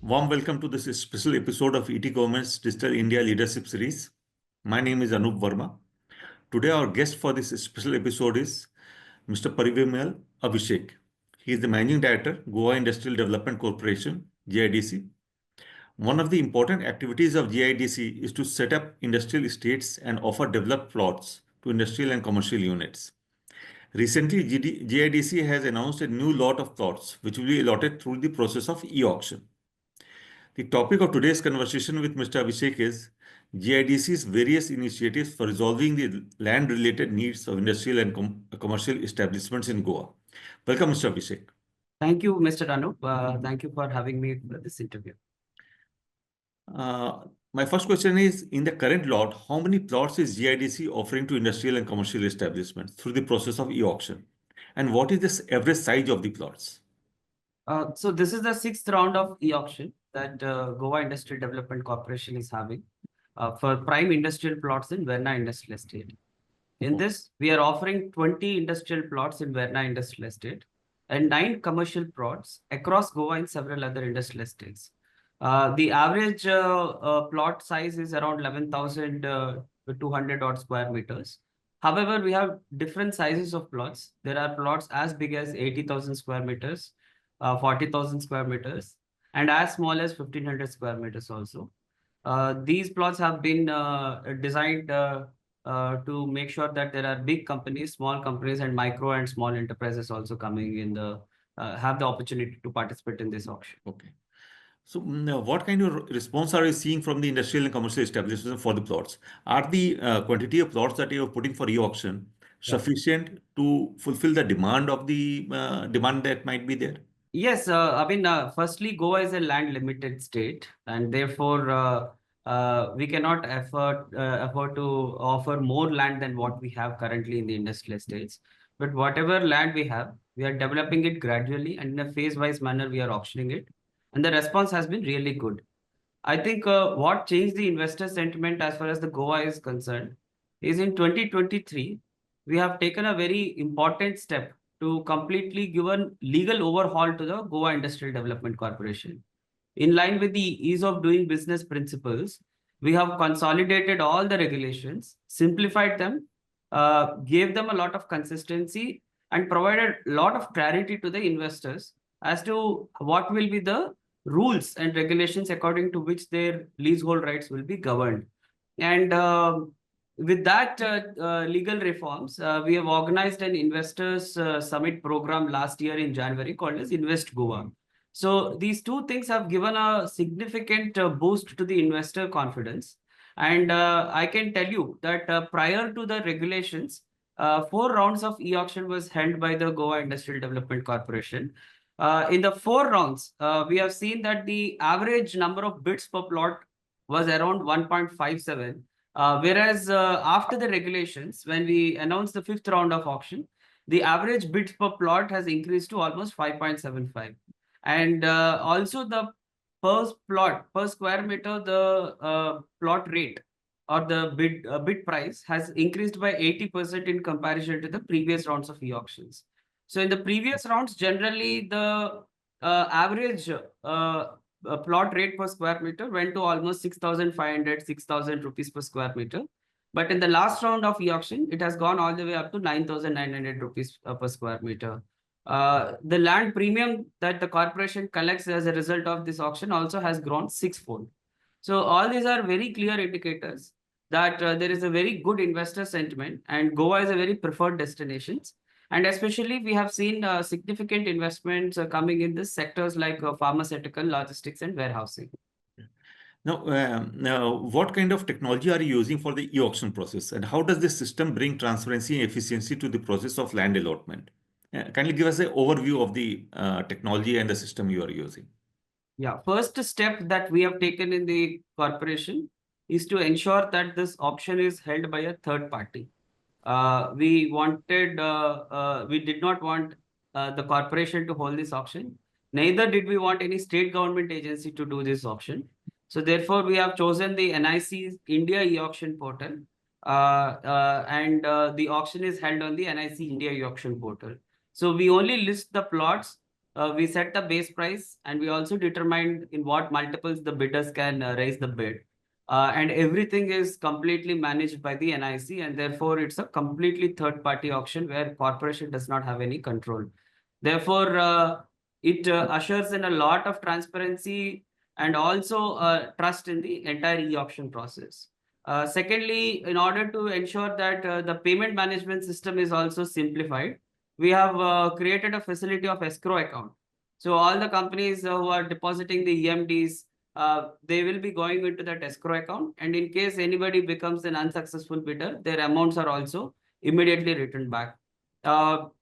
Warm welcome to this special episode of ETGovernment's Digital India Leadership Series. My name is Anoop Verma. Today, our guest for this special episode is Mr. Pravimal Abhishek. He is the Managing Director, Goa Industrial Development Corporation, GIDC. One of the important activities of GIDC is to set up industrial estates and offer developed plots to industrial and commercial units. Recently, GIDC has announced a new lot of plots which will be allotted through the process of e-auction. The topic of today's conversation with Mr. Abhishek is GIDC's various initiatives for resolving the land-related needs of industrial and commercial establishments in Goa. Welcome, Mr. Abhishek. Thank you, Mr. Anoop. Thank you for having me for this interview. My first question is, in the current lot, how many plots is GIDC offering to industrial and commercial establishments through the process of e-auction? And what is the average size of the plots? So this is the 6th round of e-auction that Goa Industrial Development Corporation is having for prime industrial plots in Verna Industrial Estate. In this, we are offering 20 industrial plots in Verna Industrial Estate and 9 commercial plots across Goa in several other industrial estates. The average plot size is around 11,200 odd square meters. However, we have different sizes of plots. There are plots as big as 80,000 square meters, 40,000 square meters, and as small as 1,500 square meters also. These plots have been designed to make sure that there are big companies, small companies, and micro and small enterprises also coming in have the opportunity to participate in this auction. Okay. So what kind of response are you seeing from the industrial and commercial establishments for the plots? Are the quantity of plots that you are putting for e-auction sufficient to fulfill the demand of the demand that might be there? Yes, firstly, Goa is a land limited state, and therefore we cannot afford to offer more land than what we have currently in the industrial estates. But whatever land we have, we are developing it gradually, and in a phase-wise manner, we are auctioning it. And the response has been really good. I think what changed the investor sentiment as far as the Goa is concerned is in 2023, we have taken a very important step to completely give a legal overhaul to the Goa Industrial Development Corporation. In line with the ease of doing business principles, we have consolidated all the regulations, simplified them, gave them a lot of consistency, and provided a lot of clarity to the investors as to what will be the rules and regulations according to which their leasehold rights will be governed. And with that legal reforms, we have organized an investors summit program last year in January called as Invest Goa. So these two things have given a significant boost to the investor confidence. And I can tell you that prior to the regulations, 4 rounds of e-auction was held by the Goa Industrial Development Corporation. In the 4 rounds, we have seen that the average number of bids per plot was around 1.57. Whereas after the regulations, when we announced the 5th round of auction, the average bids per plot has increased to almost 5.75. And also the per square meter, the plot rate or the bid price has increased by 80% in comparison to the previous rounds of e-auctions. So in the previous rounds, generally the average plot rate per square meter went to almost 6,500, 6,000 rupees per square meter. But in the last round of e-auction, it has gone all the way up to 9,900 rupees per square meter. The land premium that the corporation collects as a result of this auction also has grown 6-fold. So all these are very clear indicators that there is a very good investor sentiment, and Goa is a very preferred destination. And especially we have seen significant investments coming in this sectors like pharmaceutical, logistics, and warehousing. Now, what kind of technology are you using for the e-auction process, and how does this system bring transparency and efficiency to the process of land allotment? Can you give us an overview of the technology and the system you are using? Yeah, first step that we have taken in the corporation is to ensure that this auction is held by a third party. We did not want the corporation to hold this auction. Neither did we want any state government agency to do this auction. So therefore, we have chosen the NIC's India e-auction portal, and the auction is held on the NIC India e-auction portal. So we only list the plots we set the base price, and we also determined in what multiples the bidders can raise the bid. And everything is completely managed by the NIC, and therefore it's a completely third-party auction where corporation does not have any control. Therefore, it ushers in a lot of transparency and also trust in the entire e-auction process. Secondly, in order to ensure that the payment management system is also simplified, we have created a facility of escrow account. So all the companies who are depositing the EMDs, they will be going into that escrow account. And in case anybody becomes an unsuccessful bidder, their amounts are also immediately returned back.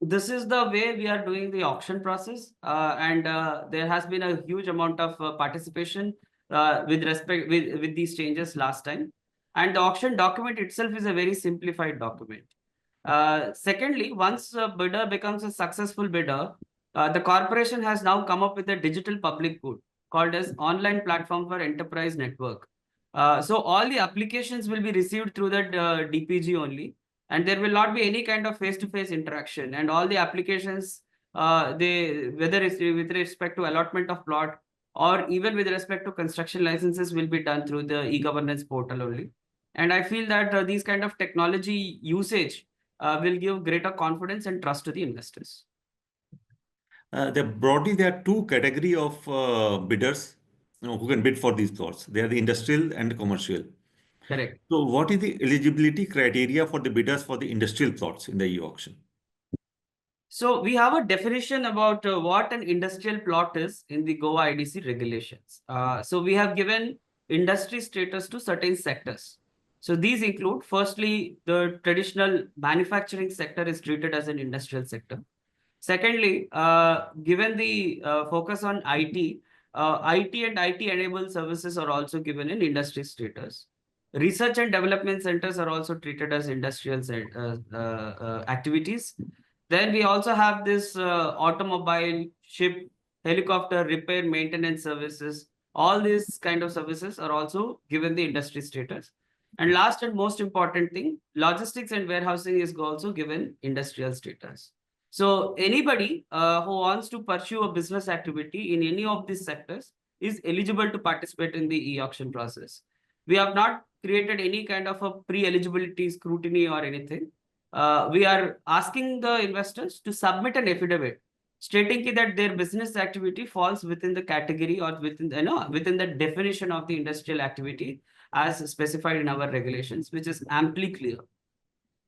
This is the way we are doing the auction process, and there has been a huge amount of participation with these changes last time. And the auction document itself is a very simplified document. Secondly, once a bidder becomes a successful bidder, the corporation has now come up with a digital public good called as Online Platform for Enterprise Network. So all the applications will be received through that DPG only, and there will not be any kind of face-to-face interaction. And all the applications, whether it's with respect to allotment of plot or even with respect to construction licenses, will be done through the e-governance portal only. And I feel that these kind of technology usage will give greater confidence and trust to the investors. Broadly, there are two category of bidders, who can bid for these plots. They are the industrial and commercial. Correct. So what is the eligibility criteria for the bidders for the industrial plots in the e-auction? So we have a definition about what an industrial plot is in the Goa IDC regulations. So we have given industry status to certain sectors. So these include, firstly, the traditional manufacturing sector is treated as an industrial sector. Secondly, given the focus on IT, IT and IT-enabled services are also given in industry status. Research and development centers are also treated as industrial activities. Then we also have this automobile, ship, helicopter repair, maintenance services. All these kind of services are also given the industry status. And last and most important thing, logistics and warehousing is also given industrial status. So anybody who wants to pursue a business activity in any of these sectors is eligible to participate in the e-auction process. We have not created any kind of a pre-eligibility scrutiny or anything. We are asking the investors to submit an affidavit stating that their business activity falls within the category or within the definition of the industrial activity as specified in our regulations, which is amply clear.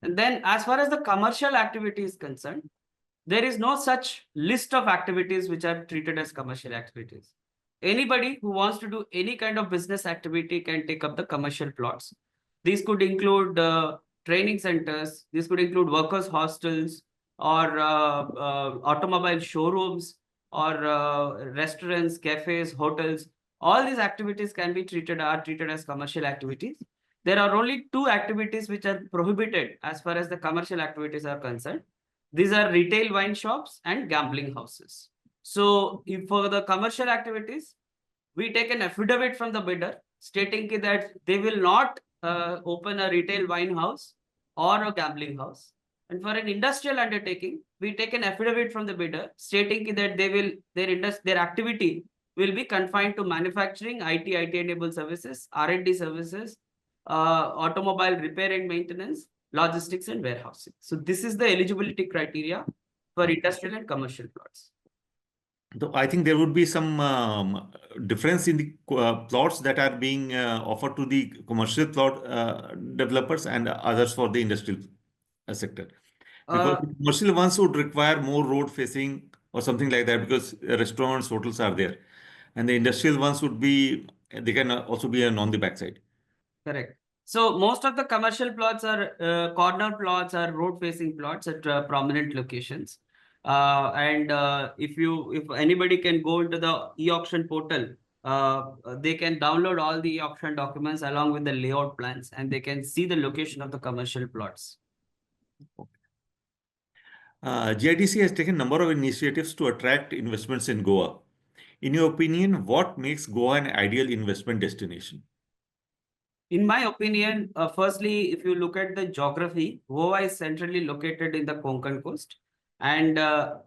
And then as far as the commercial activity is concerned, there is no such list of activities which are treated as commercial activities. Anybody who wants to do any kind of business activity can take up the commercial plots. These could include training centers, these could include workers' hostels, or automobile showrooms, or restaurants, cafes, hotels. All these activities are treated as commercial activities. There are only two activities which are prohibited as far as the commercial activities are concerned. These are retail wine shops and gambling houses. So if for the commercial activities, we take an affidavit from the bidder stating that they will not open a retail wine house or a gambling house. And for an industrial undertaking, we take an affidavit from the bidder stating that their activity will be confined to manufacturing, IT-enabled services, R&D services, automobile repair and maintenance, logistics and warehousing. So this is the eligibility criteria for industrial and commercial plots. So I think there would be some difference in the plots that are being offered to the commercial plot developers and others for the industrial sector. Because the commercial ones would require more road facing or something like that, because restaurants, hotels are there. And the industrial ones would be, they can also be on the backside. Correct. So most of the commercial plots are corner plots or road facing plots at prominent locations. If anybody can go into the e-auction portal, they can download all the e-auction documents along with the layout plans, and they can see the location of the commercial plots. GIDC has taken a number of initiatives to attract investments in Goa. In your opinion, what makes Goa an ideal investment destination? In my opinion, firstly, if you look at the geography, Goa is centrally located in the Konkan coast. And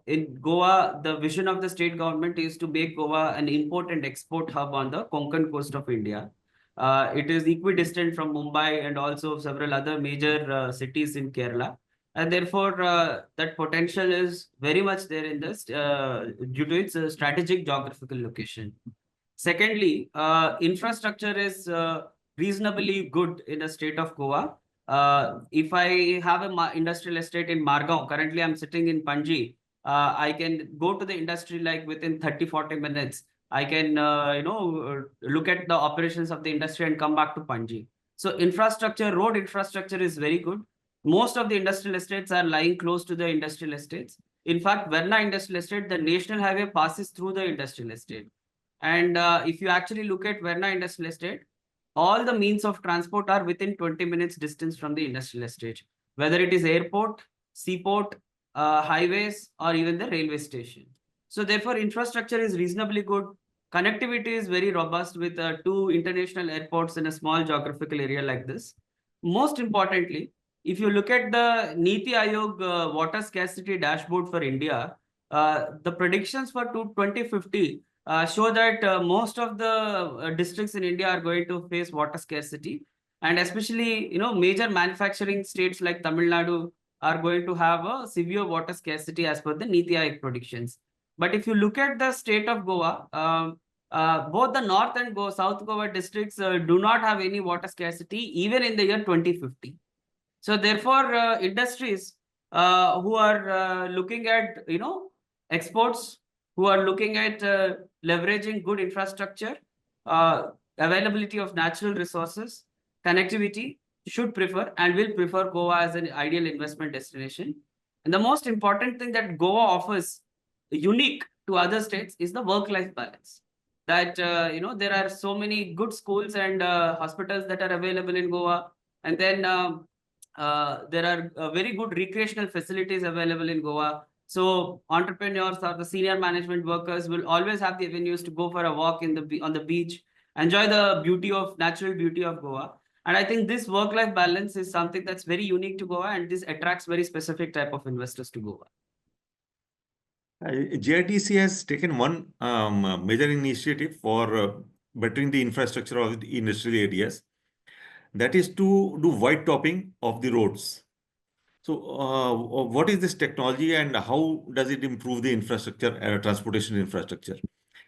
in Goa, the vision of the state government is to make Goa an import and export hub on the Konkan coast of India. It is equidistant from Mumbai and also several other major cities in Kerala. And therefore, that potential is very much there in this due to its strategic geographical location. Secondly, infrastructure is reasonably good in the state of Goa. If I have an industrial estate in Margao, currently I'm sitting in Panji, I can go to the industry like within 30-40 minutes. I can, look at the operations of the industry and come back to Panji. So infrastructure, road infrastructure is very good. Most of the industrial estates are lying close to the industrial estates. In fact, Verna Industrial Estate, the national highway passes through the industrial estate. And if you actually look at Verna Industrial Estate, all the means of transport are within 20 minutes distance from the industrial estate, whether it is airport, seaport, highways, or even the railway station. So therefore, infrastructure is reasonably good. Connectivity is very robust with 2 international airports in a small geographical area like this. Most importantly, if you look at the Niti Aayog water scarcity dashboard for India, the predictions for 2050 show that most of the districts in India are going to face water scarcity, and especially major manufacturing states like Tamil Nadu are going to have a severe water scarcity as per the Niti Aayog predictions. But if you look at the state of Goa, both the North and South Goa districts do not have any water scarcity even in the year 2050. So therefore, industries who are looking at exports, who are looking at leveraging good infrastructure, availability of natural resources, connectivity, should prefer and will prefer Goa as an ideal investment destination. And the most important thing that Goa offers unique to other states is the work-life balance. That there are so many good schools and hospitals that are available in Goa, and then there are very good recreational facilities available in Goa. So entrepreneurs or the senior management workers will always have the avenues to go for a walk on the beach, enjoy the natural beauty of Goa. And I think this work-life balance is something that's very unique to Goa, and this attracts very specific type of investors to Goa. GIDC has taken one major initiative for bettering the infrastructure of the industrial areas. That is to do white topping of the roads. So, what is this technology and how does it improve the infrastructure, transportation infrastructure?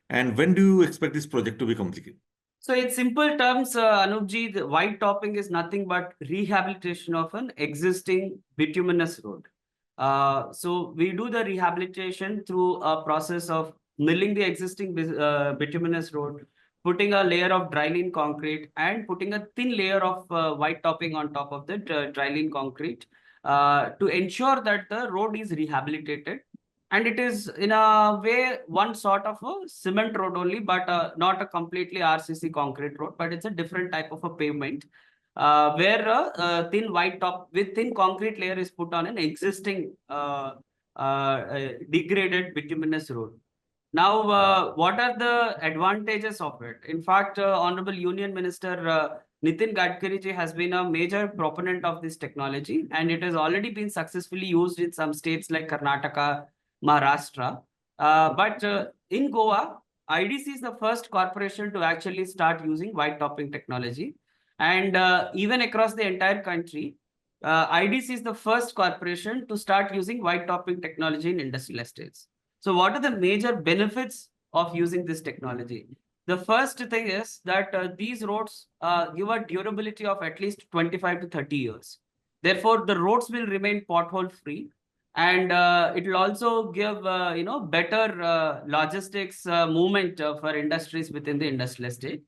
And when do you expect this project to be completed? So in simple terms, Anoopji, the white topping is nothing but rehabilitation of an existing bituminous road. So we do the rehabilitation through a process of milling the existing bituminous road, putting a layer of dryling concrete and putting a thin layer of white topping on top of the dryling concrete to ensure that the road is rehabilitated. And it is in a way one sort of a cement road only, but not a completely RCC concrete road, but it's a different type of a pavement where a thin white top with thin concrete layer is put on an existing degraded bituminous road. Now, what are the advantages of it? In fact, Honorable Union Minister Nitin Gadkari ji has been a major proponent of this technology, and it has already been successfully used in some states like Karnataka, Maharashtra. But in Goa, IDC is the first corporation to actually start using white topping technology. And even across the entire country, IDC is the first corporation to start using white topping technology in industrial estates. So what are the major benefits of using this technology? The first thing is that these roads give a durability of at least 25 to 30 years. Therefore, the roads will remain pothole free, and it will also give better logistics movement for industries within the industrial estate.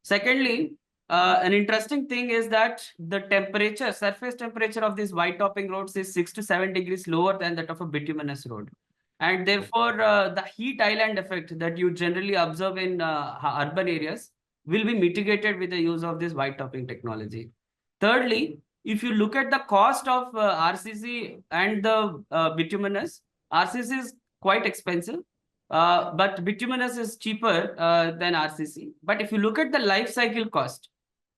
Secondly, an interesting thing is that the surface temperature of these white topping roads is 6 to 7 degrees lower than that of a bituminous road. And therefore, the heat island effect that you generally observe in urban areas will be mitigated with the use of this white topping technology. Thirdly, if you look at the cost of RCC and the bituminous, RCC is quite expensive, but bituminous is cheaper than RCC. But if you look at the life cycle cost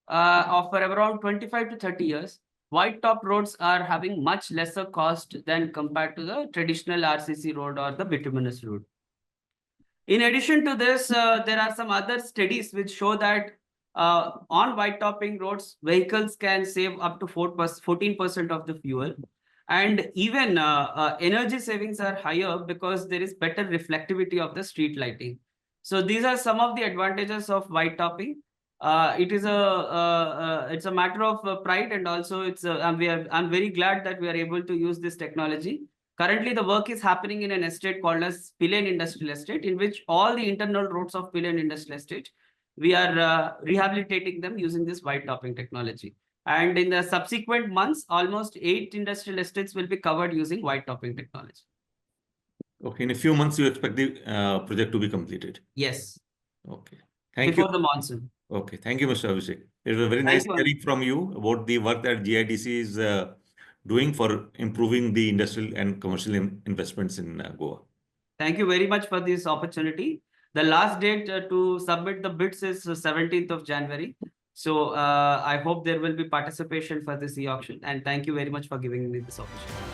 of around 25 to 30 years, white top roads are having much lesser cost than compared to the traditional RCC road or the bituminous road. In addition to this, there are some other studies which show that on white topping roads, vehicles can save up to 14% of the fuel. And even energy savings are higher because there is better reflectivity of the street lighting. So these are some of the advantages of white topping. It's a matter of pride, and also I'm very glad that we are able to use this technology. Currently, the work is happening in an estate called as Pillen Industrial Estate, in which all the internal roads of Pillen Industrial Estate, we are rehabilitating them using this white topping technology. And in the subsequent months, almost 8 industrial estates will be covered using white topping technology. Okay, in a few months, you expect the project to be completed. Yes. Okay, thank Before you. the monsoon. Okay, thank you, Mr. Abhishek. It was very Thank nice you. hearing from you about the work that GIDC is doing for improving the industrial and commercial investments in Goa. Thank you very much for this opportunity. The last date to submit the bids is 17th of January. So I hope there will be participation for this e-auction, and thank you very much for giving me this opportunity.